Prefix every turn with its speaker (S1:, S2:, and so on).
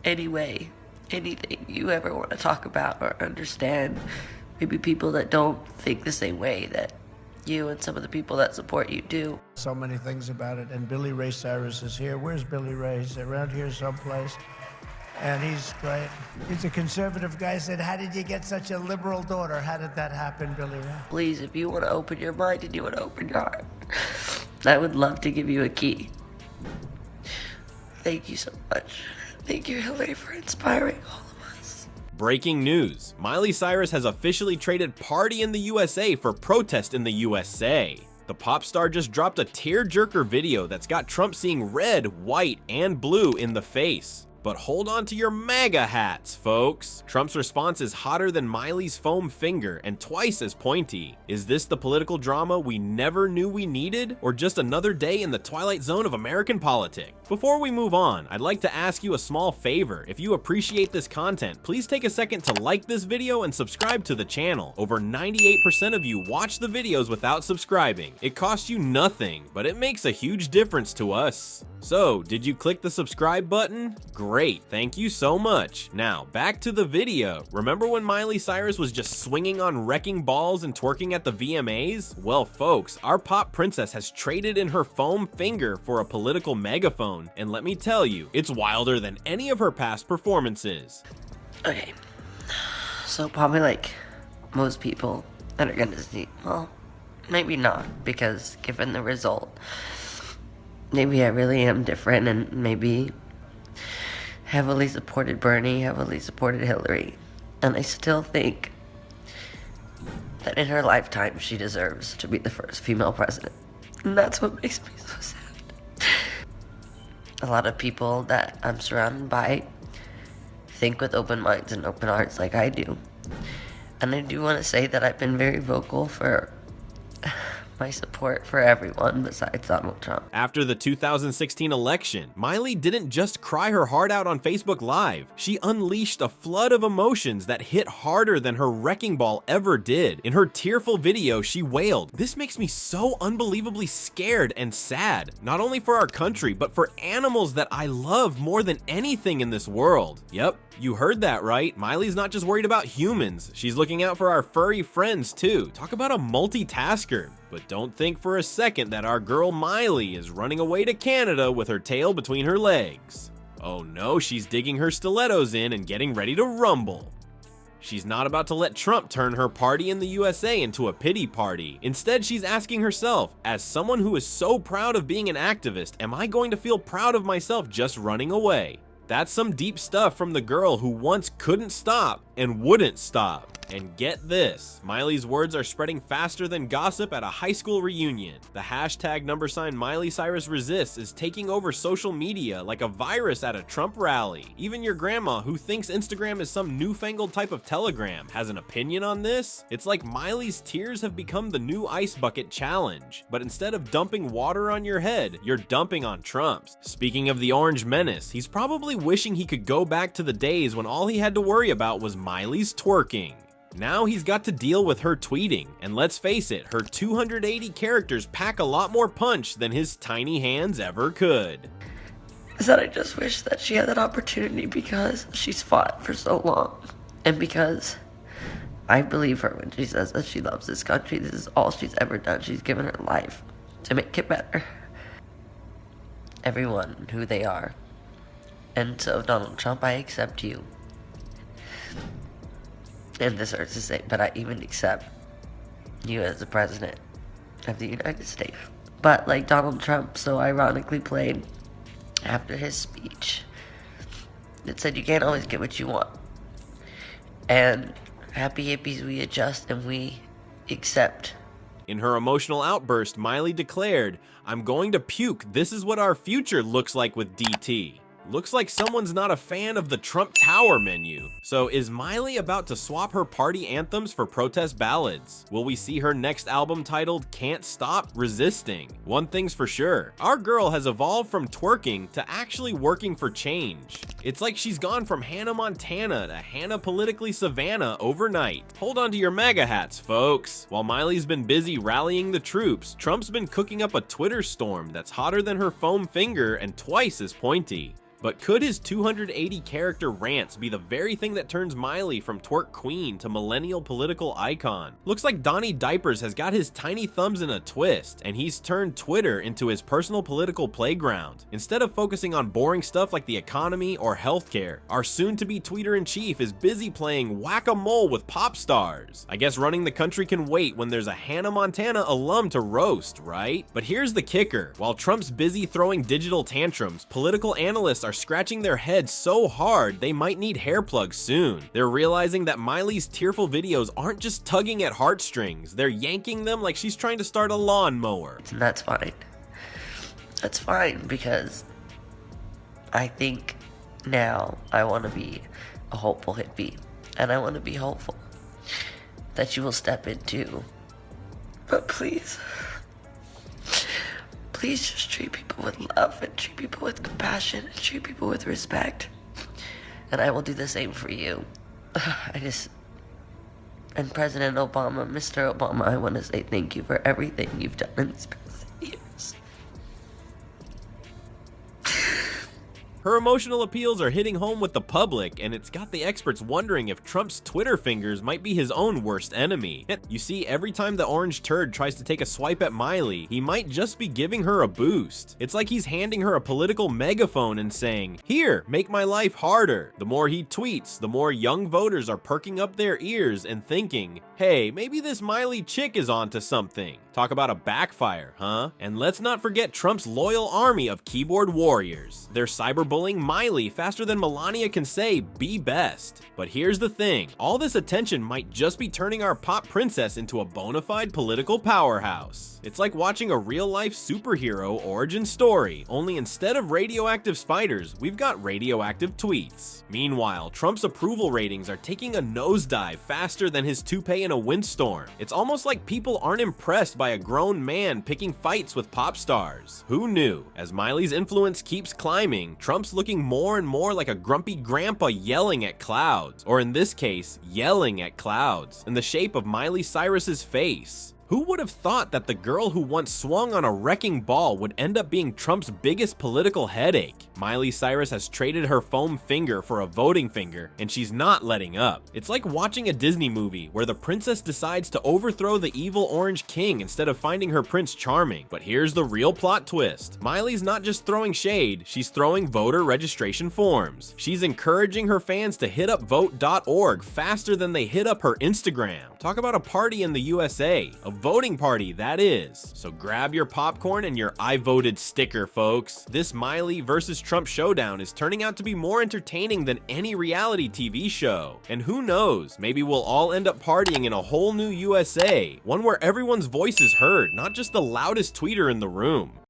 S1: any way, anything you ever want to talk about or understand. Maybe people that don't think the same way that you and some of the people that support you do.
S2: So many things about it, and Billy Ray Cyrus is here. Where's Billy Ray? He's around here someplace, and he's great. He's a conservative guy. Said, how did you get such a liberal daughter? How did that happen, Billy Ray?
S1: Please, if you want to open your mind and you want to open your heart, I would love to give you a key. Thank you so much. Thank you, Hillary, for inspiring all of us.
S3: Breaking news. Miley Cyrus has officially traded Party in the USA for Protest in the USA. The pop star just dropped a tear-jerker video that's got Trump seeing red, white, and blue in the face. But hold on to your MAGA hats, folks. Trump's response is hotter than Miley's foam finger and twice as pointy. Is this the political drama we never knew we needed, or just another day in the twilight zone of American politics? Before we move on, I'd like to ask you a small favor. If you appreciate this content, please take a second to like this video and subscribe to the channel. Over 98% of you watch the videos without subscribing. It costs you nothing, but it makes a huge difference to us. So, did you click the subscribe button? Great, thank you so much. Now, back to the video. Remember when Miley Cyrus was just swinging on wrecking balls and twerking at the VMAs? Well, folks, our pop princess has traded in her foam finger for a political megaphone, and let me tell you, it's wilder than any of her past performances.
S1: Okay, so probably like most people that are gonna see, well, maybe not, because given the result, maybe I really am different and maybe heavily supported Bernie, heavily supported Hillary. And I still think that in her lifetime she deserves to be the first female president. And that's what makes me so sad. A lot of people that I'm surrounded by think with open minds and open hearts like I do. And I do want to say that I've been very vocal for my support for everyone besides Donald Trump.
S3: After the 2016 election, Miley didn't just cry her heart out on Facebook Live. She unleashed a flood of emotions that hit harder than her wrecking ball ever did. In her tearful video, she wailed, "This makes me so unbelievably scared and sad, not only for our country, but for animals that I love more than anything in this world." Yep, you heard that right. Miley's not just worried about humans. She's looking out for our furry friends too. Talk about a multitasker. But don't think for a second that our girl Miley is running away to Canada with her tail between her legs. Oh no, she's digging her stilettos in and getting ready to rumble. She's not about to let Trump turn her Party in the USA into a pity party. Instead, she's asking herself, as someone who is so proud of being an activist, am I going to feel proud of myself just running away? That's some deep stuff from the girl who once couldn't stop and wouldn't stop. And get this, Miley's words are spreading faster than gossip at a high school reunion. The hashtag # Miley Cyrus resists is taking over social media like a virus at a Trump rally. Even your grandma, who thinks Instagram is some newfangled type of Telegram, has an opinion on this. It's like Miley's tears have become the new ice bucket challenge. But instead of dumping water on your head, you're dumping on Trump's. Speaking of the Orange Menace, he's probably wishing he could go back to the days when all he had to worry about was Miley's twerking. Now he's got to deal with her tweeting, and let's face it, her 280 characters pack a lot more punch than his tiny hands ever could.
S1: Is that I just wish that she had that opportunity because she's fought for so long, and because I believe her when she says that she loves this country. This is all she's ever done. She's given her life to make it better. Everyone who they are. And so, Donald Trump, I accept you. And this hurts to say, but I even accept you as the president of the United States. But like Donald Trump so ironically played after his speech, it said you can't always get what you want. And happy hippies, we adjust and we accept.
S3: In her emotional outburst, Miley declared, "I'm going to puke. This is what our future looks like with DT." Looks like someone's not a fan of the Trump Tower menu. So is Miley about to swap her party anthems for protest ballads? Will we see her next album titled Can't Stop Resisting? One thing's for sure, our girl has evolved from twerking to actually working for change. It's like she's gone from Hannah Montana to Hannah Politically Savannah overnight. Hold on to your MAGA hats, folks. While Miley's been busy rallying the troops, Trump's been cooking up a Twitter storm that's hotter than her foam finger and twice as pointy. But could his 280 character rants be the very thing that turns Miley from twerk queen to millennial political icon? Looks like Donnie Diapers has got his tiny thumbs in a twist, and he's turned Twitter into his personal political playground. Instead of focusing on boring stuff like the economy or healthcare, our soon-to-be tweeter-in-chief is busy playing whack-a-mole with pop stars. I guess running the country can wait when there's a Hannah Montana alum to roast, right? But here's the kicker. While Trump's busy throwing digital tantrums, political analysts are scratching their heads so hard they might need hair plugs soon. They're realizing that Miley's tearful videos aren't just tugging at heartstrings, they're yanking them like she's trying to start a lawnmower.
S1: And that's fine. That's fine, because I think now I want to be a hopeful hippie, and I want to be hopeful that you will step in too. But please, please just treat people with love, and treat people with compassion, and treat people with respect. And I will do the same for you. And President Obama, Mr. Obama, I want to say thank you for everything you've done in these past years.
S3: Her emotional appeals are hitting home with the public, and it's got the experts wondering if Trump's Twitter fingers might be his own worst enemy. You see, every time the orange turd tries to take a swipe at Miley, he might just be giving her a boost. It's like he's handing her a political megaphone and saying, "Here, make my life harder." The more he tweets, the more young voters are perking up their ears and thinking, hey, maybe this Miley chick is onto something. Talk about a backfire, huh? And let's not forget Trump's loyal army of keyboard warriors. They're cyberbullying Miley faster than Melania can say, "Be best." But here's the thing, all this attention might just be turning our pop princess into a bona fide political powerhouse. It's like watching a real-life superhero origin story, only instead of radioactive spiders, we've got radioactive tweets. Meanwhile, Trump's approval ratings are taking a nosedive faster than his toupee in a windstorm. It's almost like people aren't impressed by a grown man picking fights with pop stars. Who knew? As Miley's influence keeps climbing, Trump's looking more and more like a grumpy grandpa yelling at clouds, or in this case, yelling at clouds, in the shape of Miley Cyrus's face. Who would have thought that the girl who once swung on a wrecking ball would end up being Trump's biggest political headache? Miley Cyrus has traded her foam finger for a voting finger, and she's not letting up. It's like watching a Disney movie where the princess decides to overthrow the evil Orange King instead of finding her Prince Charming. But here's the real plot twist. Miley's not just throwing shade, she's throwing voter registration forms. She's encouraging her fans to hit up vote.org faster than they hit up her Instagram. Talk about a party in the USA. A voting party, that is. So grab your popcorn and your I voted sticker, folks. This Miley versus Trump showdown is turning out to be more entertaining than any reality TV show. And who knows, maybe we'll all end up partying in a whole new USA, one where everyone's voice is heard, not just the loudest tweeter in the room.